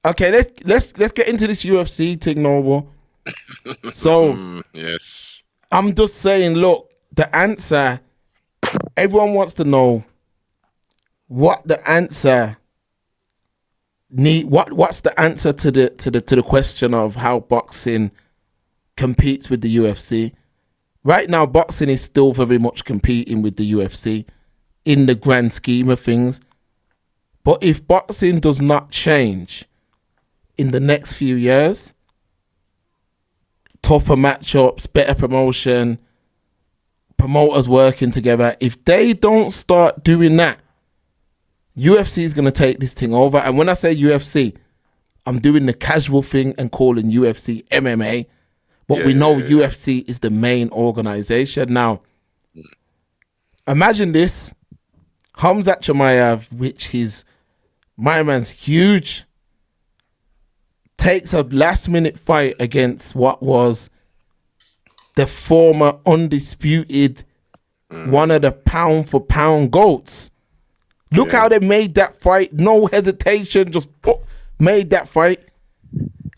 Okay, let's get into this UFC thing, Noble. So Yes. I'm just saying, look, the answer. Everyone wants to know what the answer what's the answer to the question of how boxing competes with the UFC. Right now, boxing is still very much competing with the UFC in the grand scheme of things. But if boxing does not change in the next few years, tougher matchups, better promotion, promoters working together, if they don't start doing that, UFC is going to take this thing over. And when I say UFC, I'm doing the casual thing and calling UFC MMA. But we know UFC is the main organization. Now, imagine this. Hamzat Chimaev, which is, my man's huge, takes a last-minute fight against what was the former undisputed one of the pound-for-pound GOATs. Look how they made that fight. No hesitation, just made that fight.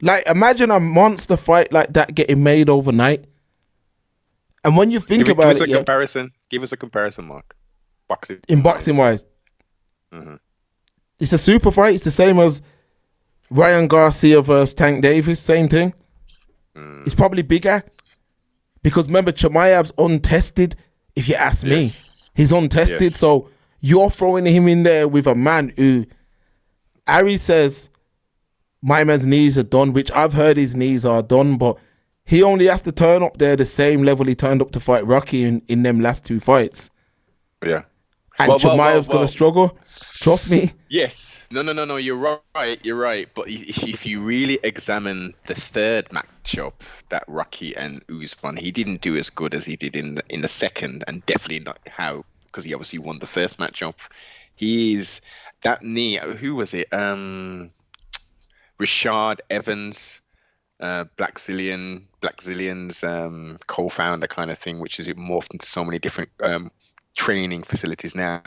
Like, imagine a monster fight like that getting made overnight. And when you think about it, Give us a comparison, Mark. Boxing-wise. Mm-hmm. It's a super fight. It's the same as Ryan Garcia versus Tank Davis. Same thing. It's probably bigger. Because remember, Chimaev's untested, if you ask me. He's untested. So you're throwing him in there with a man who, Ari says, my man's knees are done, which I've heard his knees are done, but he only has to turn up there the same level he turned up to fight Rocky in them last two fights. Yeah. And Chimaev's going to struggle. Trust me. Yes. No. You're right. But if you really examine the third matchup, that Rocky and Usman, he didn't do as good as he did in the second, and definitely not because he obviously won the first matchup. He's that knee. Who was it? Rashad Evans, Black Zillion's co-founder kind of thing, which is morphed into so many different training facilities now.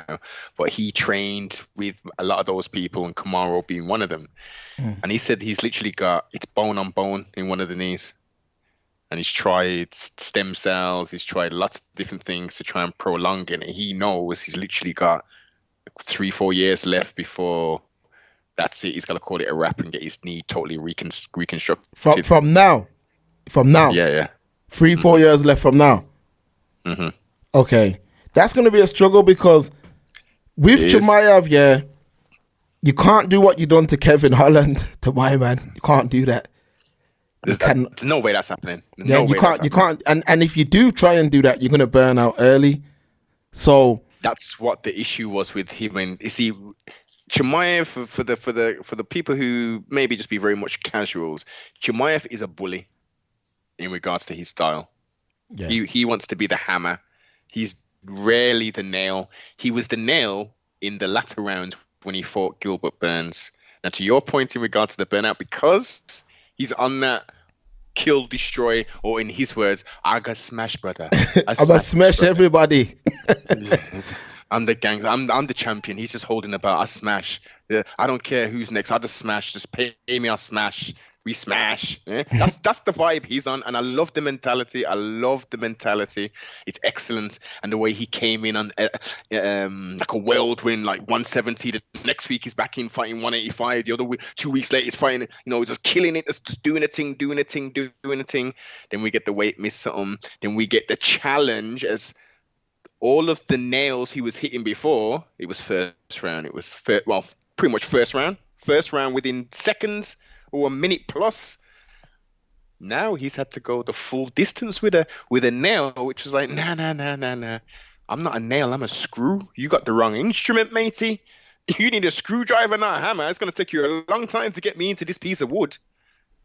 But he trained with a lot of those people, and Kamaru being one of them. And he said he's literally got it's bone on bone in one of the knees. And he's tried stem cells, he's tried lots of different things to try and prolong it. And he knows he's literally got 3-4 years left before that's it. He's got to call it a wrap and get his knee totally reconstructed. From now? Yeah. 3-4 years left from now? Mm-hmm. Okay. That's going to be a struggle because with Chimaev, you can't do what you done to Kevin Holland, to my man. You can't do that. There's no way that's happening. You can't. And if you do try and do that, you're going to burn out early. So that's what the issue was with him. And you see, Chimaev, for the people who maybe just be very much casuals, Chimaev is a bully in regards to his style. Yeah. He wants to be the hammer. He's rarely the nail. He was the nail in the latter round when he fought Gilbert Burns. Now, to your point in regards to the burnout, because he's on that kill, destroy, or in his words, I got smash, brother. I'm gonna smash everybody. I'm the gang. I'm the champion. He's just holding the belt. I smash. I don't care who's next. I just smash. Just pay me. I'll smash. We smash. That's the vibe he's on, and I love the mentality. It's excellent, and the way he came in on like a whirlwind, like 170. The next week he's back in fighting 185. The other week, 2 weeks later he's fighting, just killing it, just doing a thing. Then we get the weight miss something. Then we get the challenge as all of the nails he was hitting before. It was first round. It was pretty much first round. First round within seconds. Or a minute plus. Now he's had to go the full distance with a nail, which was like, nah. I'm not a nail, I'm a screw. You got the wrong instrument, matey. You need a screwdriver, not a hammer. It's going to take you a long time to get me into this piece of wood.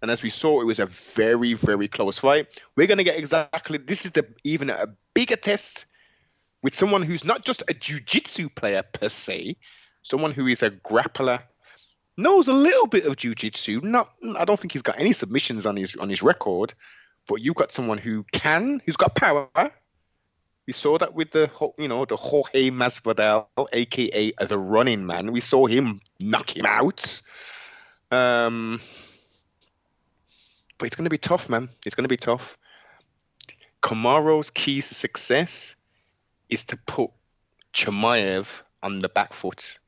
And as we saw, it was a very, very close fight. We're going to get this is even a bigger test with someone who's not just a jiu-jitsu player per se, someone who is a grappler, knows a little bit of jiu-jitsu. I don't think he's got any submissions on his record, but you've got someone who's got power. We saw that with the Jorge Masvidal, aka the Running Man. We saw him knock him out. Um, but it's going to be tough, man. It's going to be tough. Kamaro's keys to success is to put Chimaev on the back foot.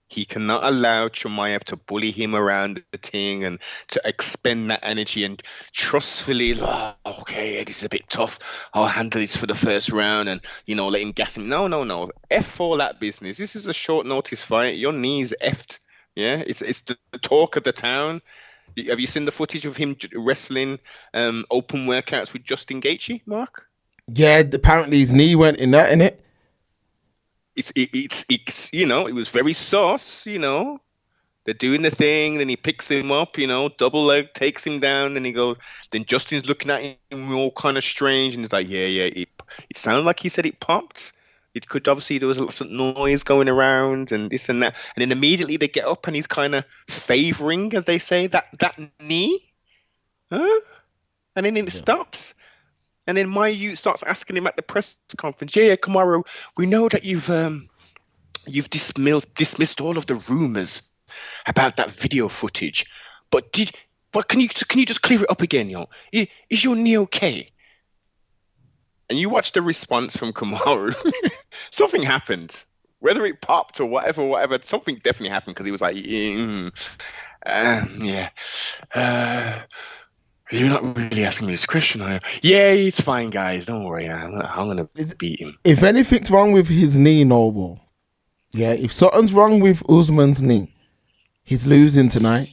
He cannot allow Chimaev to bully him around the thing and to expend that energy and trustfully, oh, okay, this is a bit tough. I'll handle this for the first round and, let him gas him. No. F all that business. This is a short notice fight. Your knee's effed. Yeah, it's the talk of the town. Have you seen the footage of him wrestling open workouts with Justin Gaethje, Mark? Yeah, apparently his knee went in that, innit? It's it was very sauce, They're doing the thing, then he picks him up, double leg, takes him down, then he goes. Then Justin's looking at him all kind of strange, and he's like, yeah, it sounded like he said it popped. It could obviously there was lots of noise going around and this and that, and then immediately they get up and he's kind of favoring, as they say, that knee, huh? And then it stops. And then Mayu starts asking him at the press conference, yeah, Kamaru, we know that you've dismissed all of the rumors about that video footage, but can you just clear it up again, Is your knee okay? And you watch the response from Kamaru. Something happened, whether it popped or whatever. Something definitely happened because he was like, yeah. You're not really asking me this question, are you? Yeah, it's fine, guys. Don't worry. I'm gonna beat him. If anything's wrong with his knee, Noble, yeah, if something's wrong with Usman's knee, he's losing tonight.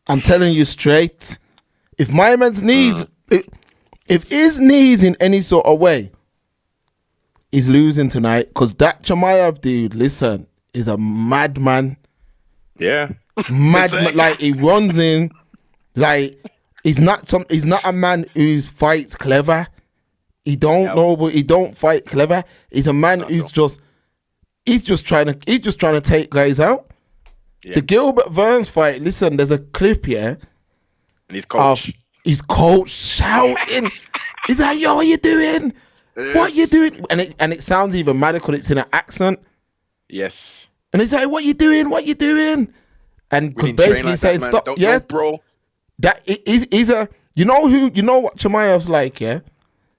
I'm telling you straight. If my man's knees, if his knees in any sort of way, he's losing tonight. Because that Chimaev dude, listen, is a madman. Yeah. Madman. Like, he runs in, like, he's not a man who fights clever. He don't know, but he don't fight clever. He's a man who's just trying to take guys out. Yeah. The Gilbert Burns fight, listen, there's a clip here. And his coach shouting. He's like, yo, what you doing? Yes. What you doing? And it sounds even madder because it's in an accent. Yes. And he's like, what you doing? What you doing? And because basically he's saying, stop. Yeah, bro. That is a, you know what Chimaev's like, yeah?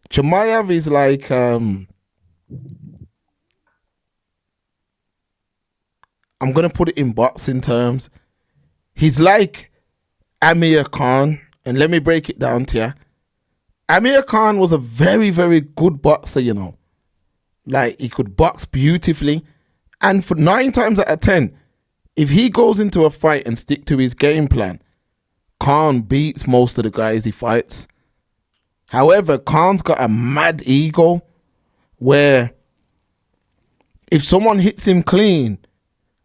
Chimaev is like, I'm going to put it in boxing terms. He's like Amir Khan. And let me break it down to you. Amir Khan was a very, very good boxer, Like, he could box beautifully. And for 9 times out of 10, if he goes into a fight and stick to his game plan, Khan beats most of the guys he fights. However, Khan's got a mad ego where if someone hits him clean,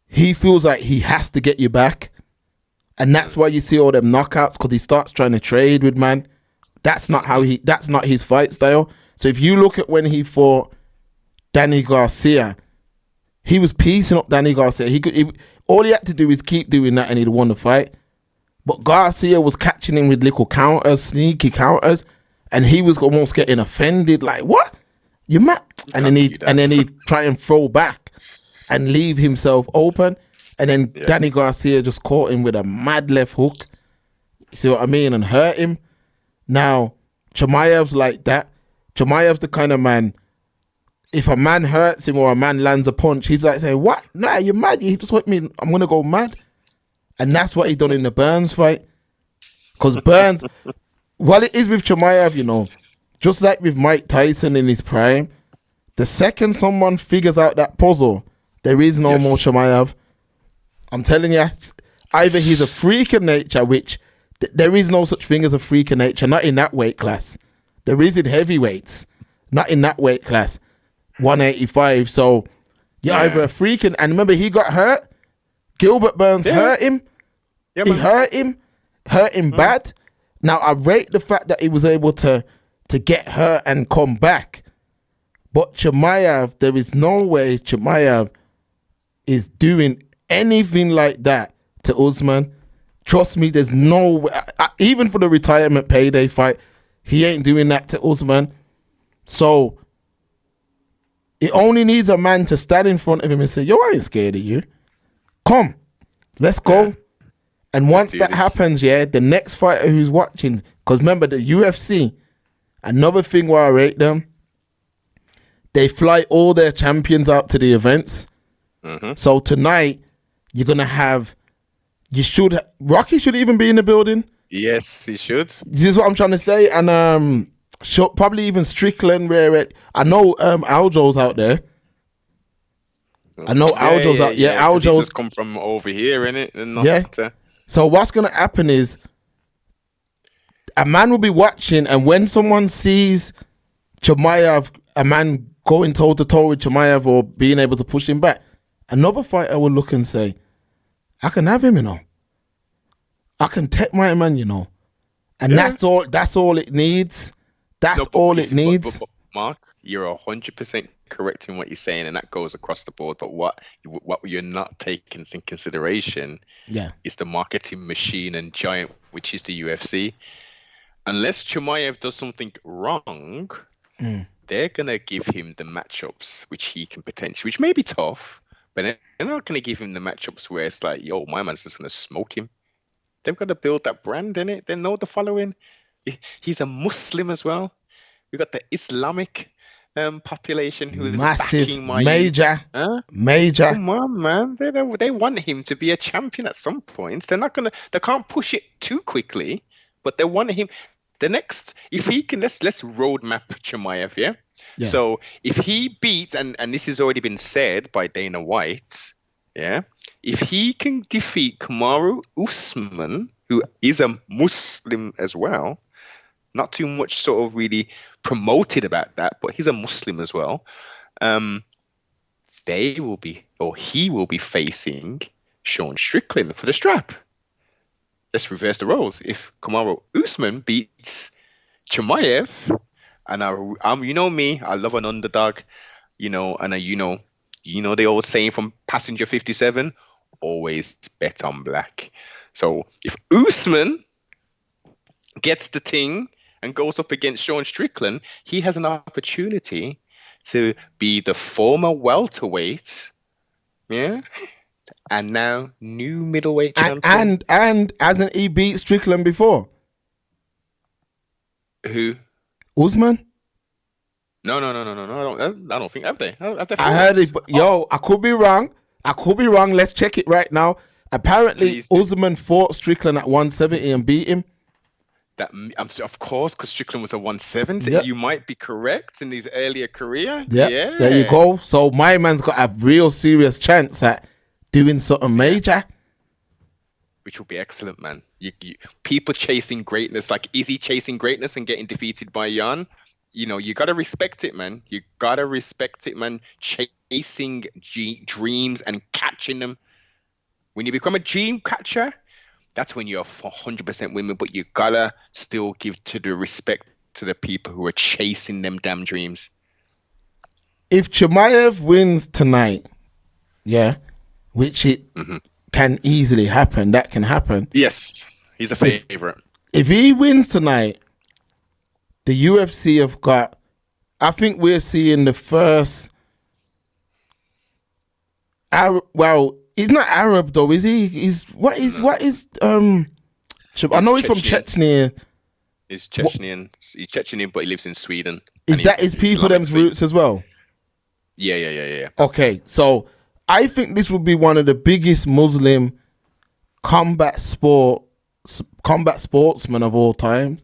he feels like he has to get you back. And that's why you see all them knockouts, because he starts trying to trade with man. That's not his fight style. So if you look at when he fought Danny Garcia, he was piecing up Danny Garcia. All he had to do is keep doing that and he'd won the fight. But Garcia was catching him with little counters, sneaky counters, and he was almost getting offended, like, what? You mad? And then he'd try and throw back and leave himself open. And then Danny Garcia just caught him with a mad left hook. You see what I mean? And hurt him. Now, Chimaev's like that. Chimaev's the kind of man, if a man hurts him or a man lands a punch, he's like saying, what? Nah, you're mad. You just hurt me. I'm going to go mad. And that's what he done in the Burns fight. Because Burns, while it is with Chimaev, just like with Mike Tyson in his prime, the second someone figures out that puzzle, there is no more Chimaev. I'm telling you, either he's a freak of nature, which there is no such thing as a freak of nature, not in that weight class. There is in heavyweights, not in that weight class, 185. So you're either a freak, and remember, he got hurt. Gilbert Burns hurt him. Yeah, he hurt him bad. Now, I rate the fact that he was able to get hurt and come back. But Chimaev, there is no way Chimaev is doing anything like that to Usman. Trust me, there's no way. Even for the retirement payday fight, he ain't doing that to Usman. So it only needs a man to stand in front of him and say, yo, I ain't scared of you. Come, let's go. And Let's once do that this. happens, yeah, the next fighter who's watching, because remember the UFC, another thing where I rate them, they fly all their champions out to the events. So tonight, you're going to have, Rocky should even be in the building. Yes, he should. This is what I'm trying to say. And probably even Strickland, I know Aljo's out there. I know Aljo's out. Yeah, 'cause he's Aljo's. just come from over here, innit? And not, Yeah. So what's going to happen is a man will be watching, and when someone sees Chimaev, a man going toe-to-toe with Chimaev or being able to push him back, another fighter will look and say, I can have him, you know. I can take my man, you know. And that's all it needs. That's all it needs. But, Mark, you're 100% correct in what you're saying, and that goes across the board. But what you're not taking in consideration is the marketing machine and giant, which is the UFC. Unless Chimaev does something wrong, they're gonna give him the matchups which he can potentially, which may be tough, but they're not gonna give him the matchups where it's like, yo, my man's just gonna smoke him. They've got to build that brand, innit? They know the following. He's a Muslim as well. We got the Islamic population who is massive, backing my major. Come on, man. They want him to be a champion at some point. They can't push it too quickly, but they want him. The next, if he can, let's roadmap Chimaev, yeah. So if he beats, and this has already been said by Dana White, yeah. If he can defeat Kamaru Usman, who is a Muslim as well, not too much sort of really promoted about that, but he's a Muslim as well. He will be facing Sean Strickland for the strap. Let's reverse the roles. If Kamaru Usman beats Chimaev, and I'm, you know me, I love an underdog, you know, and you know the old saying from Passenger 57, always bet on black. So if Usman gets the thing and goes up against Sean Strickland, he has an opportunity to be the former welterweight, and now new middleweight champion. And hasn't he beat Strickland before? Who? Usman? No. I don't think have they. I heard it, but I could be wrong. Let's check it right now. Apparently, Usman fought Strickland at 170 and beat him. Of course, because Strickland was a 170. Yep. You might be correct in his earlier career. Yep. Yeah, there you go. So my man's got a real serious chance at doing something major, which will be excellent, man. People chasing greatness, like Izzy chasing greatness and getting defeated by Jan. You know, you gotta respect it, man. Chasing dreams and catching them. When you become a dream catcher, that's when you're 100% women, but you gotta still give to the respect to the people who are chasing them damn dreams. If Chimaev wins tonight, which it can easily happen, that can happen. Yes, he's a favorite. If he wins tonight, the UFC have got, I think we're seeing the first, he's not Arab though, is he? I know he's from Chechnya. He's Chechnyan. He's Chechnyan, but he lives in Sweden. Is that his people them's roots as well? Yeah. Okay, so I think this would be one of the biggest Muslim combat sportsmen of all time.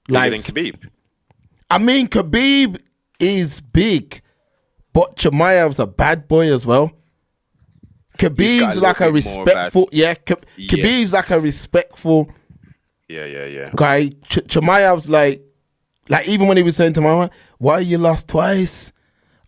Bigger than Khabib. I mean, Khabib is big, but Chimaev's a bad boy as well. Khabib's like a respectful, Khabib's like a respectful guy. Chimaev's like even when he was saying to my mom, why you lost twice?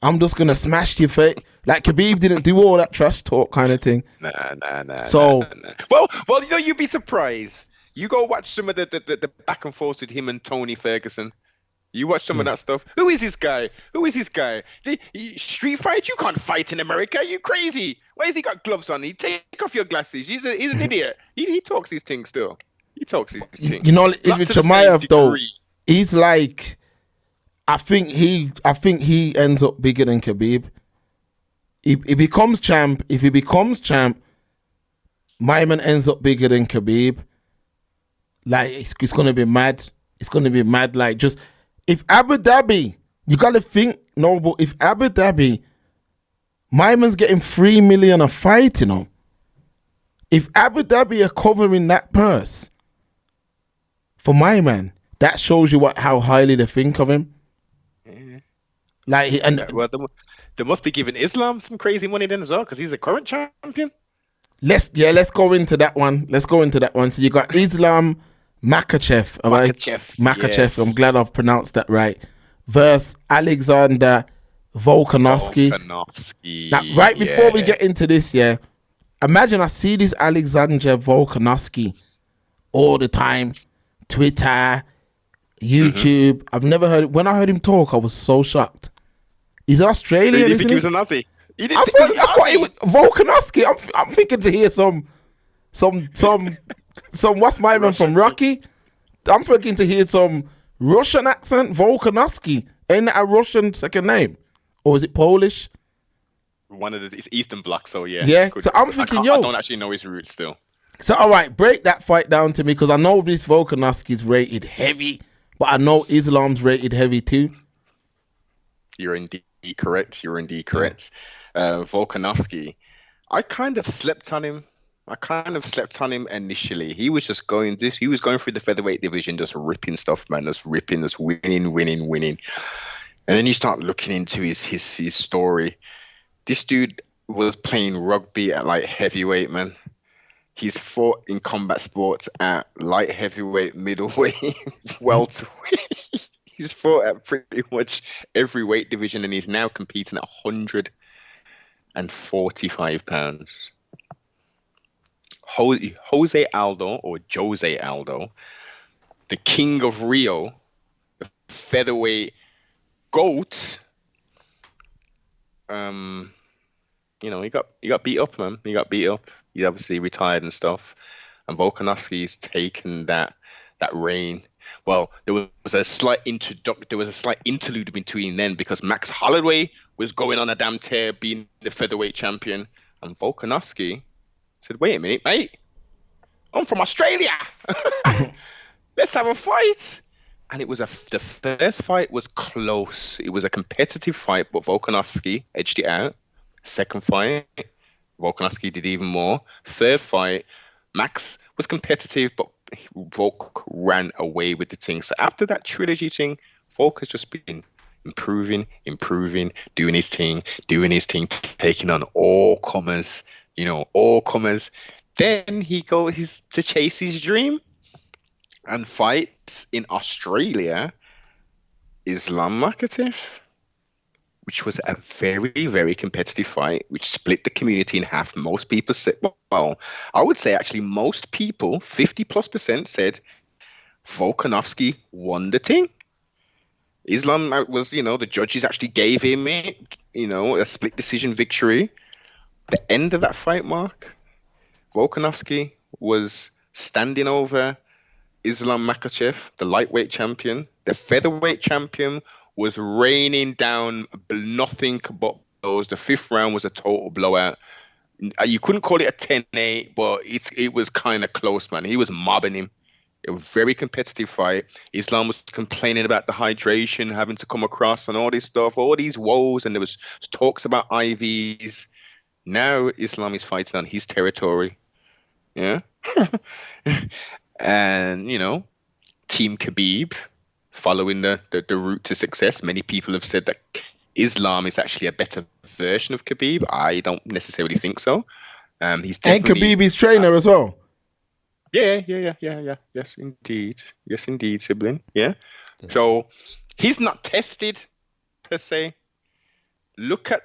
I'm just gonna smash your face. Like Khabib didn't do all that trash talk kind of thing. Nah. So, well, you know, you'd be surprised. You go watch some of the back and forth with him and Tony Ferguson. You watch some of that stuff. Who is this guy? Street fight? You can't fight in America. You crazy? Why has he got gloves on? He take off your glasses. He's an idiot. He talks these things still. He talks these things. You know, even Chimaev though, he's like, I think he ends up bigger than Khabib. He becomes champ. If he becomes champ, my man ends up bigger than Khabib, like it's gonna be mad. It's gonna be mad. Like just if Abu Dhabi, you gotta think, no, but if Abu Dhabi, my man's getting 3 million a fight, you know. If Abu Dhabi are covering that purse for my man, that shows you how highly they think of him. Yeah. Like, and Well, they must be giving Islam some crazy money then as well, because he's a current champion. let's go into that one. So you got Islam Makhachev, all right? Makhachev. Yes. I'm glad I've pronounced that right. Versus Alexander Volkanovski. Now, right before we get into this, yeah, imagine I see this Alexander Volkanovski all the time, Twitter, YouTube. I've never heard. When I heard him talk, I was so shocked. He's Australian, Did you isn't think he? he was a Nazi? I thought it was Volkanovski. I'm thinking to hear some what's my man from Rocky? I'm thinking to hear some Russian accent. Volkanovski. Ain't that a Russian second name? Or is it Polish? One of it's Eastern Bloc, so yeah. Yeah. So I'm thinking, I don't actually know his roots still. So all right, break that fight down to me, because I know this Volkanovski's rated heavy, but I know Islam's rated heavy too. You're indeed correct. Volkanovski, I kind of slept on him initially. He was just going through the featherweight division, just ripping stuff, man, just winning. And then you start looking into his story. This dude was playing rugby at like heavyweight, man. He's fought in combat sports at light heavyweight, middleweight, welterweight. He's fought at pretty much every weight division, and he's now competing at 145 pounds. Jose Aldo, the king of Rio, the featherweight GOAT. He got beat up, man. He got beat up. He obviously retired and stuff. And Volkanovski's taken that reign. Well, there was a slight interlude between then, because Max Holloway was going on a damn tear, being the featherweight champion, and Volkanovski said, "Wait a minute, mate. I'm from Australia. Let's have a fight." And it was the first fight was close. It was a competitive fight, but Volkanovski edged it out. Second fight, Volkanovski did even more. Third fight, Max was competitive, but Volk ran away with the thing. So after that trilogy thing, Volk has just been improving, doing his thing, taking on all comers. Then he goes to chase his dream and fights in Australia Islam Makhachev, which was a very, very competitive fight, which split the community in half. Most people said, well, I would say actually most people, 50+% said Volkanovski won the thing. Islam was, the judges actually gave him a split decision victory. The end of that fight, Mark, Volkanovski was standing over Islam Makhachev, the lightweight champion. The featherweight champion was raining down nothing but blows. The fifth round was a total blowout. You couldn't call it a 10-8, but it was kind of close, man. He was mobbing him. It was a very competitive fight. Islam was complaining about the hydration, having to come across and all this stuff, all these woes, and there was talks about IVs. Now Islam is fighting on his territory. Yeah. And, Team Khabib, following the route to success. Many people have said that Islam is actually a better version of Khabib. I don't necessarily think so. He's definitely, and Khabib is trainer as well. Yeah. Yes, indeed, sibling. Yeah. So he's not tested per se. Look at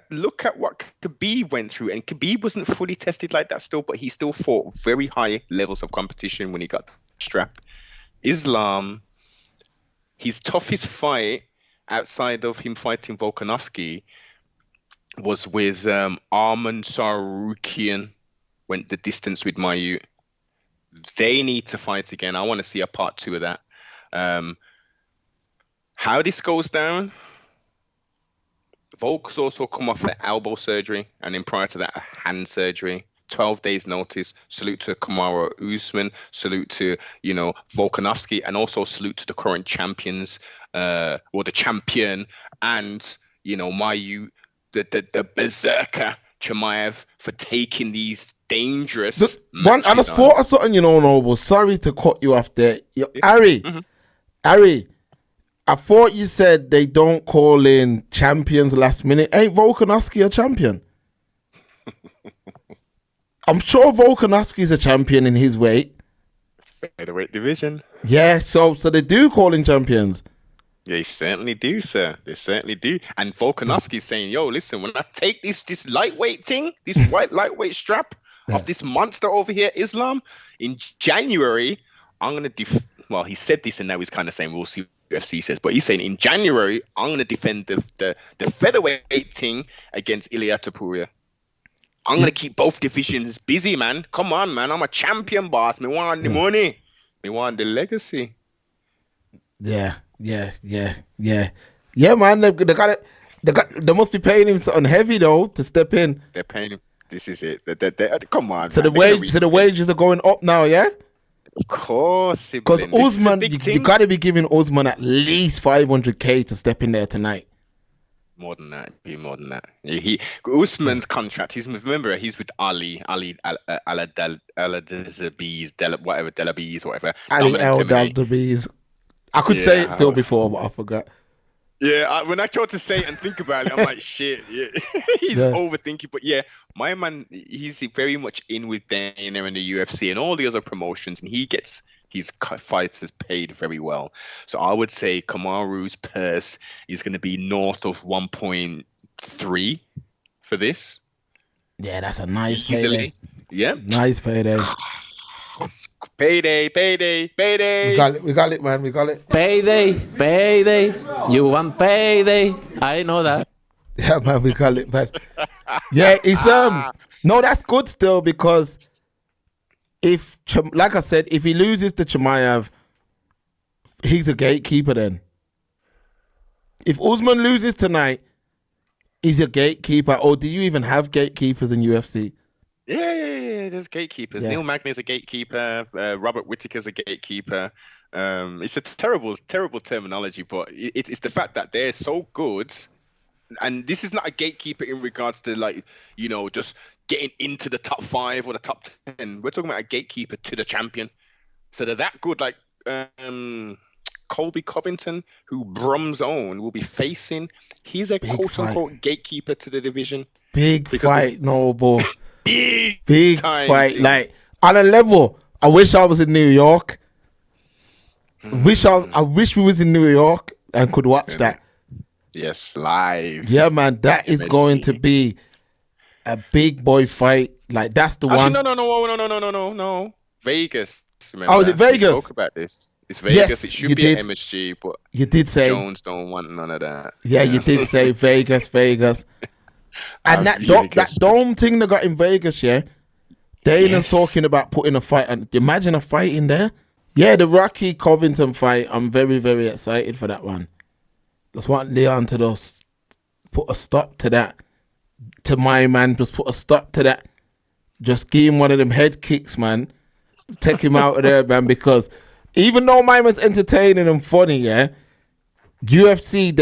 what Khabib went through, and Khabib wasn't fully tested like that still, but he still fought very high levels of competition when he got the strap. Islam, his toughest fight outside of him fighting Volkanovski was with Arman Sarukian. Went the distance with Mayu. They need to fight again. I want to see a part 2 of that. How this goes down, Volk's also come off the elbow surgery, and then prior to that, a hand surgery. 12 days notice. Salute to Kamaru Usman. Salute to, Volkanovski, and also salute to the current champions, or the champion, and, the berserker Chimaev, for taking these dangerous matches. I just thought of something, Noble. Sorry to cut you off there. Harry, I thought you said they don't call in champions last minute. Ain't Volkanovski a champion? I'm sure Volkanovski's a champion in his weight. Featherweight division. Yeah, so they do call in champions. They certainly do, sir. They certainly do. And Volkanovski's saying, yo, listen, when I take this lightweight thing, this white lightweight strap of this monster over here, Islam, in January, I'm going to well, he said this and now he's kind of saying, we'll see what UFC says, but he's saying in January, I'm going to defend the featherweight thing against Ilia Topuria. I'm going to keep both divisions busy, man. Come on, man. I'm a champion, boss. Me want the money. Me want the legacy. Yeah, man. They got it. They must be paying him something heavy though to step in. They're paying him. This is it. Come on. So man. the wages are going up now, yeah. Of course, because Usman, you got to be giving Usman at least $500K to step in there tonight. More than that. Usman's contract. He's with Ali Al-Delabiz, whatever. Ali Al-Delabiz. I could say it still before, but I forgot. Yeah, when I tried to say it and think about it, I'm like, shit. Yeah. He's overthinking, but yeah, my man, he's very much in with Dana and the UFC and all the other promotions, and he gets his fighters paid very well. So I would say Kamaru's purse is going to be north of 1.3 for this. Yeah, that's a nice easily. Payday. Yeah, nice payday. Payday. We got it, man. We got it. Payday. You want payday? I know that. Yeah, man. We got it, man. Yeah, it's no, that's good still, because like I said, if he loses to Chimaev, he's a gatekeeper then. If Usman loses tonight, he's a gatekeeper. Or do you even have gatekeepers in UFC? Yeah. There's gatekeepers. Yeah. Neil Magny's a gatekeeper. Robert Whittaker's a gatekeeper. It's a terrible terminology, but it's the fact that they're so good. And this is not a gatekeeper in regards to just getting into the top 5 or the top 10. We're talking about a gatekeeper to the champion. So they're that good. Like Colby Covington, who Brum's own will be facing. He's a quote-unquote gatekeeper to the division. Big fight, Noble. Big fight. Team. Like, on a level, I wish I was in New York. I wish we was in New York and could watch that. Yes, live. Yeah, man, that is going to be a big boy fight. Like, that's the one. No. Vegas. Remember is it Vegas? We spoke about this. It's Vegas. Yes, it should be an MSG, but you did say Jones don't want none of that. Yeah, you did say Vegas. And that dome thing they got in Vegas, yeah. Dana's talking about putting a fight, and imagine a fight in there. Yeah, the Rocky Covington fight. I'm very, very excited for that one. Just want Leon to just put a stop to that. To my man, just put a stop to that. Just give him one of them head kicks, man. Take him out of there, man. Because even though my man's entertaining and funny, yeah, UFC,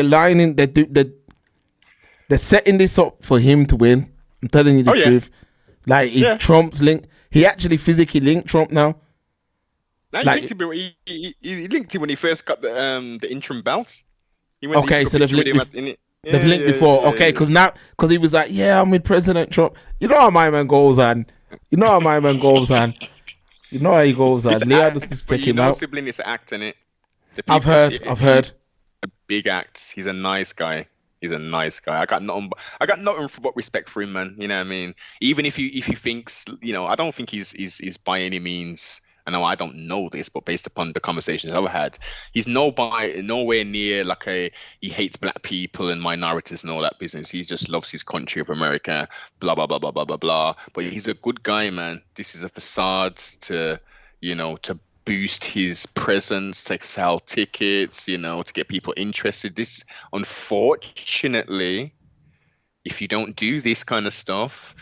they're setting this up for him to win. I'm telling you the truth. Like, he's Trump's link. He actually physically linked Trump now. He linked him when he first got the interim belts. Okay, so they've linked before. Okay, because he was like, yeah, I'm with President Trump. You know how my man goes on. You know how he goes on. Leah just check him out. Sibling is acting it. I've heard. A big act. He's a nice guy. I got nothing but respect for him, man. You know what I mean? Even if he thinks, I don't think he's by any means. I know I don't know this, but based upon the conversations I've had, he's nowhere near he hates black people and minorities and all that business. He just loves his country of America, blah, blah, blah, blah, blah, blah, blah. But he's a good guy, man. This is a facade to boost his presence, to sell tickets, to get people interested. This, unfortunately, if you don't do this kind of stuff,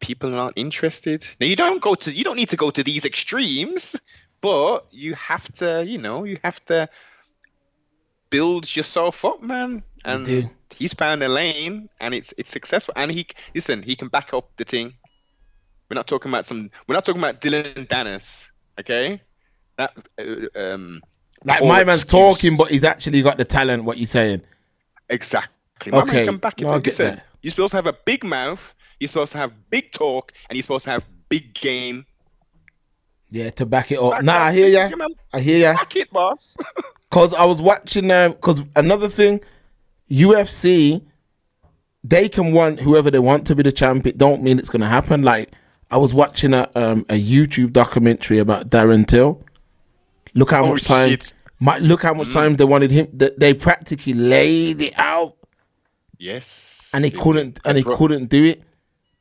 people aren't interested. Now you don't need to go to these extremes, but you have to, you have to build yourself up, man. And he's found a lane, and it's successful. And he can back up the thing. We're not talking about Dylan Dennis, okay? That like my man's talking, but he's actually got the talent. What you saying? Exactly. My man can back it up. Listen, you're supposed to have a big mouth. You're supposed to have big talk, and you're supposed to have big game. Yeah, to back it up. I hear ya. I hear ya. Back it, boss. Because I was watching because another thing, UFC, they can want whoever they want to be the champ. It don't mean it's going to happen. Like, I was watching a YouTube documentary about Darren Till. Look how much time. Look how much time they wanted him. They practically laid it out. Yes. And he couldn't do it.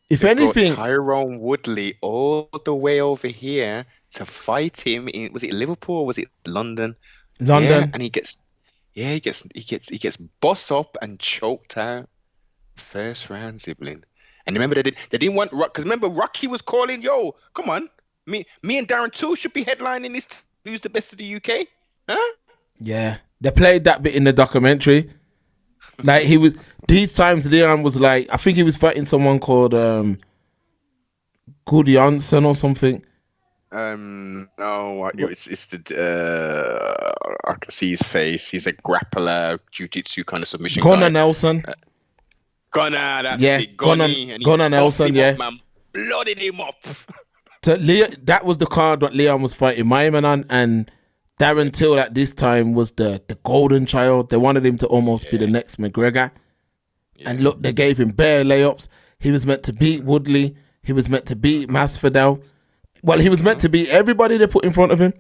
If anything, Tyrone Woodley all the way over here to fight him in, was it Liverpool or was it London? London. Yeah, and he gets bossed up and choked out first round, sibling. And remember they didn't want Rock, because remember Rocky was calling, yo, come on, me and Darren too should be headlining this. Who's the best of the UK? Huh? Yeah, they played that bit in the documentary. Like these times Leon was like, I think he was fighting someone called Gudjonsen or something. No, it's the I can see his face. He's a grappler, jiu-jitsu kind of submission Gunnar guy. Nelson. Gunnar, that's yeah, it. Gunnar Nelson, yeah. Up, man. Blooded him up. So that was the card that Leon was fighting my man on, and Darren Till at this time was the golden child. They wanted him to almost be the next McGregor. Yeah. And look, they gave him bare layups. He was meant to beat Woodley. He was meant to beat Masvidal. Well, he was meant to beat everybody they put in front of him.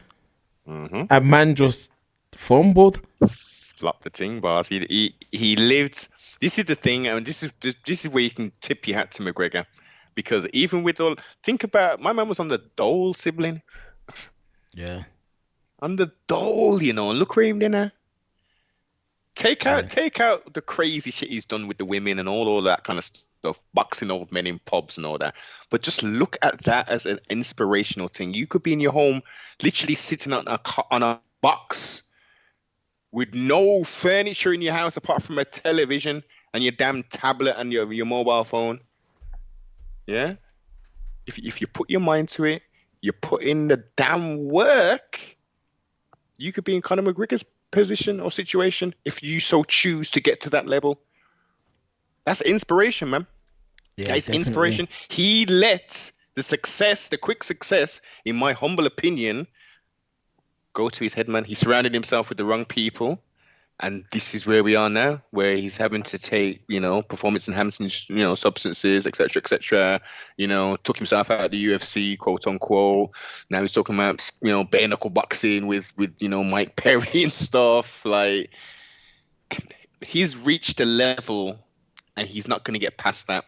And man just fumbled. Flopped the thing, boss. He lived. This is the thing, and this is where you can tip your hat to McGregor. Because even with all, think about, my man was on the dole, sibling. Yeah. On the dole, and look where him there now. Take out the crazy shit he's done with the women and all that kind of stuff, boxing old men in pubs and all that. But just look at that as an inspirational thing. You could be in your home, literally sitting on a box with no furniture in your house apart from a television and your damn tablet and your mobile phone. Yeah? If you put your mind to it, you put in the damn work, you could be in Conor McGregor's position or situation if you so choose to get to that level. That's inspiration, man. Yeah, it's inspiration. He let the quick success, in my humble opinion, go to his head, man. He surrounded himself with the wrong people. And this is where we are now, where he's having to take, performance enhancing, substances, etc., etc. Took himself out of the UFC, quote unquote. Now he's talking about, bare knuckle boxing with Mike Perry and stuff. Like, he's reached a level, and he's not going to get past that.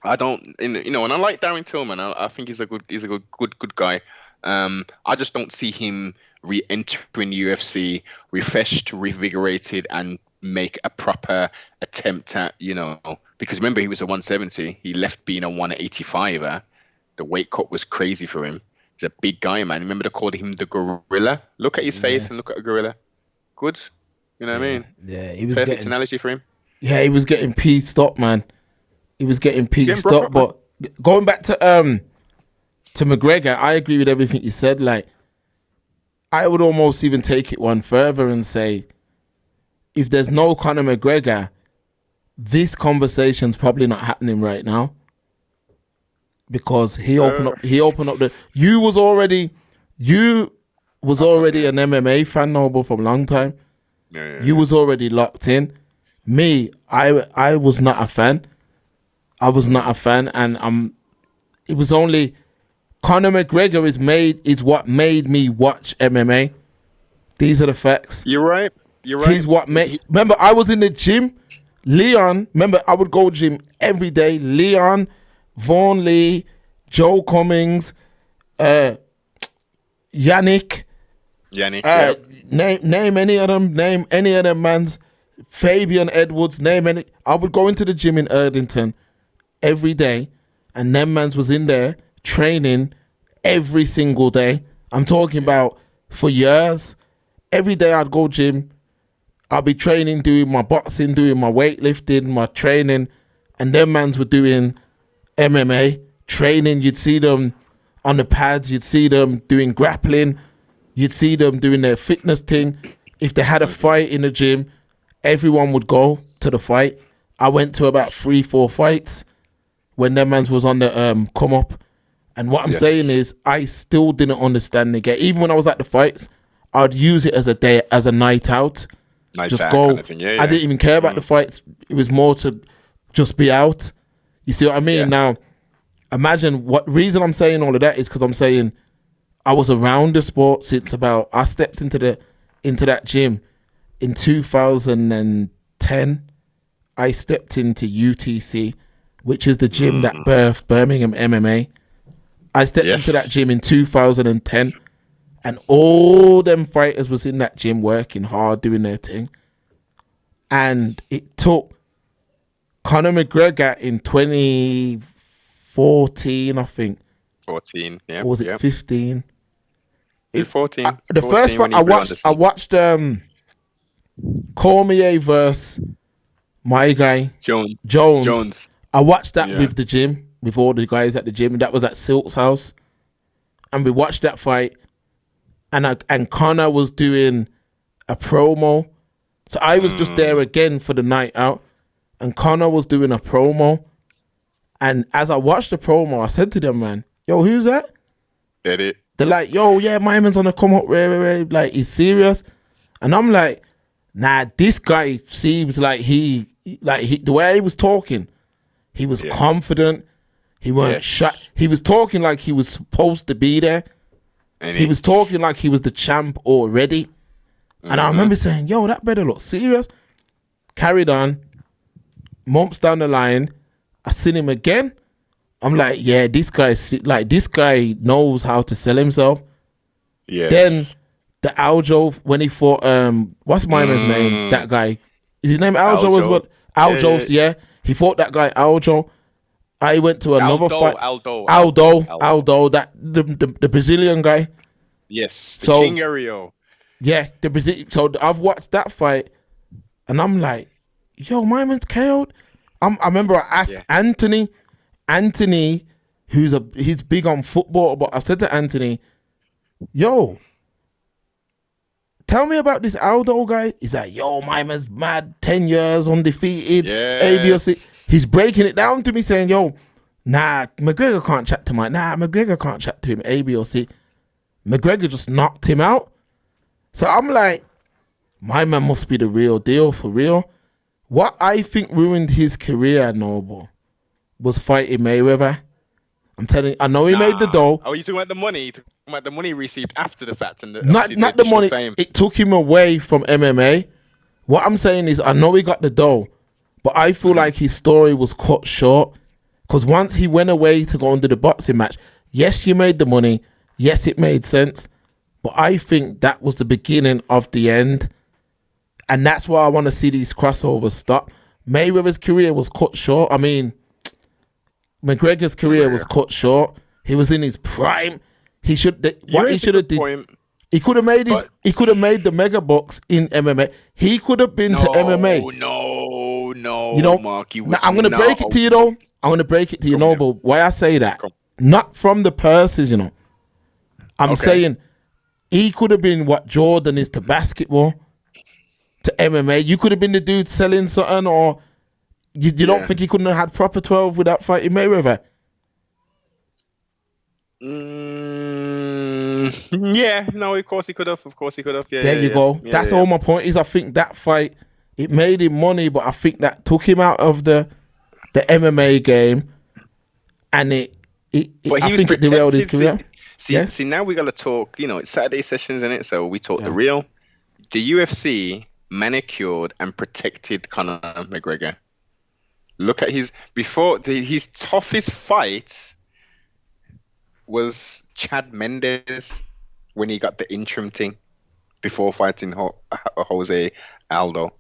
I don't, and I like Darren Tillman. I think he's a good guy. I just don't see him re-entering UFC, refreshed, revigorated, and make a proper attempt at, because remember he was a 170. He left being a 185er. The weight cut was crazy for him. He's a big guy, man. Remember they called him the gorilla? Look at his face and look at a gorilla. Good. You know what I mean? Yeah, he was perfect analogy for him. Yeah, he was getting pieced up, man. He was getting pieced up. But going back to McGregor, I agree with everything you said. Like, I would almost even take it one further and say, if there's no Conor McGregor, this conversation's probably not happening right now, because he opened up the. You was already an MMA fan, Noble, from a long time. Yeah. You was already locked in. Me, I was not a fan. And it was only Conor McGregor is what made me watch MMA. These are the facts. You're right. He's what made. Remember, I was in the gym. Leon, remember, I would go gym every day. Leon, Vaughn Lee, Joe Cummings, Yannick. Name any of them. Name any of them mans. Fabian Edwards. Name any. I would go into the gym in Erdington every day and them mans was in there training every single day. I'm talking about for years. Every day I'd go gym. I'll be training, doing my boxing, doing my weightlifting, my training, and them mans were doing MMA training. You'd see them on the pads. You'd see them doing grappling. You'd see them doing their fitness thing. If they had a fight in the gym, everyone would go to the fight. I went to about 3-4 fights when them mans was on the come up. And what I'm saying is, I still didn't understand the game. Even when I was at the fights, I'd use it as a day, as a night out. Just go. Kind of thing. Yeah. I didn't even care about the fights. It was more to just be out. You see what I mean? Yeah. Now, imagine what reason I'm saying all of that is because I'm saying I was around the sport since about, I stepped into that gym in 2010. I stepped into UTC, which is the gym that birthed Birmingham MMA. I stepped into that gym in 2010, and all them fighters was in that gym working hard, doing their thing. And it took Conor McGregor in 2014, I think. 14, yeah. Or was it 15? 14. The 14 first fight I watched Cormier versus my guy Jones. I watched that with the gym, with all the guys at the gym, and that was at Silk's house. And we watched that fight, and Conor was doing a promo. So I was just there again for the night out, and Conor was doing a promo. And as I watched the promo, I said to them, man, yo, who's that? Did it? They're like, yo, yeah, my man's on the come up, like, he's serious. And I'm like, nah, this guy seems like the way he was talking, he was confident. He weren't shut. He was talking like he was supposed to be there. And he was talking like he was the champ already. And I remember saying, yo, that better look serious. Carried on. Months down the line, I seen him again. I'm like, yeah, this guy knows how to sell himself. Yeah. Then the Aljo, when he fought, what's my man's name? That guy. Is his name Aljo as well? Aljo's, yeah. He fought that guy Aljo. I went to another fight. Aldo, that the Brazilian guy. Yes. The King Ariel. Yeah, the Brazil. So I've watched that fight, and I'm like, yo, my man's KO'd. I remember I asked Anthony, he's big on football, but I said to Anthony, yo, tell me about this Aldo guy. He's like, yo, my man's mad, 10 years undefeated, ABOC. He's breaking it down to me saying, yo, nah, McGregor can't chat to him, ABOC. McGregor just knocked him out. So I'm like, my man must be the real deal, for real. What I think ruined his career, Noble, was fighting Mayweather. I'm telling you, I know he made the dough. Oh, you talking about the money? You talking about the money he received after the fact? And not the money. Fame. It took him away from MMA. What I'm saying is, I know he got the dough, but I feel like his story was cut short. Because once he went away to go into the boxing match, yes, you made the money. Yes, it made sense. But I think that was the beginning of the end. And that's why I want to see these crossovers stop. Mayweather's career was cut short. I mean, McGregor's career was cut short. He was in his prime. He should did. He could have made the mega bucks in MMA. He could have been to MMA. No, you know, Mark. I'm gonna break it to you though. I'm gonna break it to you, Noble. Why I say that? Not from the purses, you know. I'm saying he could have been what Jordan is to basketball, to MMA. You could have been the dude selling something, or you don't think he couldn't have had proper 12 without fighting Mayweather? Yeah, no, of course he could have. Yeah, there you go. That's all my point is. I think that fight, it made him money, but I think that took him out of the MMA game, and I think it derailed his career. See, now we got to talk, it's Saturday sessions, in it, so we talk the real. The UFC manicured and protected Conor McGregor. Look at his toughest fight was Chad Mendes when he got the interim thing before fighting Jose Aldo.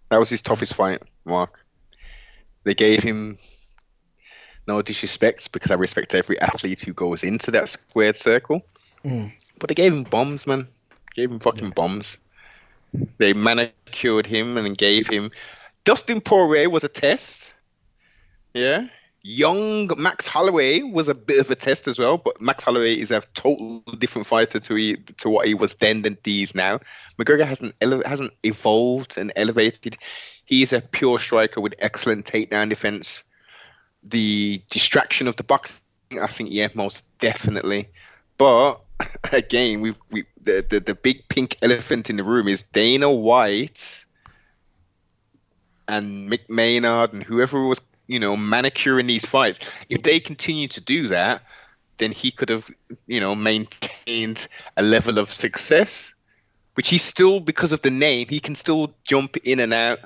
That was his toughest fight, Mark. They gave him No disrespect, because I respect every athlete who goes into that squared circle. But they gave him bombs, man. Gave him fucking bombs. They manicured him and gave him. Dustin Poirier was a test. Yeah. Young Max Holloway was a bit of a test as well, but Max Holloway is a total different fighter to what he was then than he is now. McGregor hasn't evolved and elevated. He is a pure striker with excellent takedown defense. The distraction of the boxing, I think, yeah, most definitely. But again, the big pink elephant in the room is Dana White and Mick Maynard and whoever was, manicuring these fights. If they continue to do that, then he could have, maintained a level of success, which he still, because of the name, he can still jump in and out.